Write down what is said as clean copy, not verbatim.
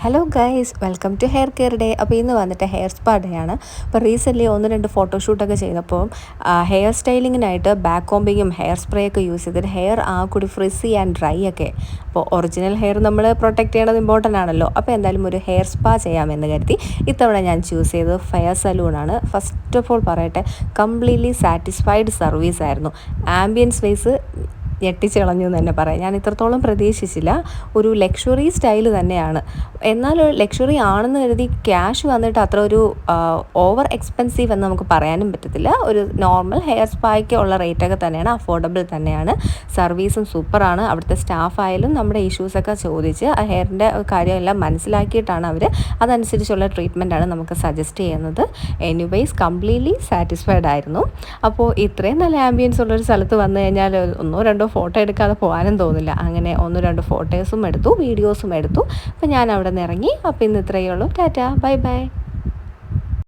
Hello guys, welcome to hair care day. അപ്പോൾ ഇന്ന് വന്നിട്ട് ഹെയർ സ്പാ ഡേ ആണ്. അപ്പോൾ റീസെൻ്റ്ലി 1-2 ഫോട്ടോഷൂട്ടൊക്കെ ചെയ്തപ്പോൾ ഹെയർ സ്റ്റൈലിങ്ങിനായിട്ട് ബാക്ക് കോമ്പിങ്ങും ഹെയർ സ്പ്രേ ഒക്കെ യൂസ് ചെയ്തിട്ട് ഹെയർ കൂടി ഫ്രിസി ആൻഡ് ഡ്രൈ ഒക്കെ. അപ്പോൾ ഒറിജിനൽ ഹെയർ നമ്മൾ പ്രൊട്ടക്റ്റ് ചെയ്യണത് ഇമ്പോർട്ടൻ്റ് ആണല്ലോ. അപ്പോൾ എന്തായാലും ഒരു ഹെയർ സ്പാ ചെയ്യാമെന്ന് കരുതി ഇത്തവണ ഞാൻ ചൂസ് ചെയ്തത് ഫെയർ സലൂണാണ്. ഫസ്റ്റ് ഓഫ് ഓൾ പറയട്ടെ, കംപ്ലീറ്റ്ലി സാറ്റിസ്ഫൈഡ് സർവീസ് ആയിരുന്നു. ആംബിയൻസ് വൈസ് ഞെട്ടിച്ച് കളഞ്ഞു എന്ന് തന്നെ പറയാം. ഞാൻ ഇത്രത്തോളം പ്രതീക്ഷിച്ചില്ല. ഒരു ലക്ഷറി സ്റ്റൈൽ തന്നെയാണ്. എന്നാൽ ലക്ഷറി ആണെന്ന് കരുതി ക്യാഷ് വന്നിട്ട് അത്ര ഒരു ഓവർ എക്സ്പെൻസീവ് എന്ന് നമുക്ക് പറയാനും പറ്റത്തില്ല. ഒരു നോർമൽ ഹെയർ സ്പായ്ക്ക് ഉള്ള റേറ്റൊക്കെ തന്നെയാണ്, അഫോർഡബിൾ തന്നെയാണ്. സർവീസും സൂപ്പറാണ്. അവിടുത്തെ സ്റ്റാഫായാലും നമ്മുടെ ഇഷ്യൂസൊക്കെ ചോദിച്ച് ആ ഹെയറിൻ്റെ കാര്യമെല്ലാം മനസ്സിലാക്കിയിട്ടാണ് അവർ അതനുസരിച്ചുള്ള ട്രീറ്റ്മെൻറ്റാണ് നമുക്ക് സജസ്റ്റ് ചെയ്യുന്നത്. എനിവേയ്സ് കംപ്ലീറ്റ്ലി സാറ്റിസ്ഫൈഡ് ആയിരുന്നു. അപ്പോൾ ഇത്രയും നല്ല ആംബിയൻസ് ഉള്ളൊരു സ്ഥലത്ത് വന്നു കഴിഞ്ഞാൽ 1-2 ഫോട്ടോ എടുക്കാതെ പോകാനും തോന്നില്ല. അങ്ങനെ 1-2 ഫോട്ടോസും എടുത്തു, വീഡിയോസും എടുത്തു. അപ്പോൾ ഞാൻ അവിടെ നിന്ന് ഇറങ്ങി. അപ്പോൾ ഇന്ന് ഇത്രയേ ഉള്ളൂ. Tata, bye bye.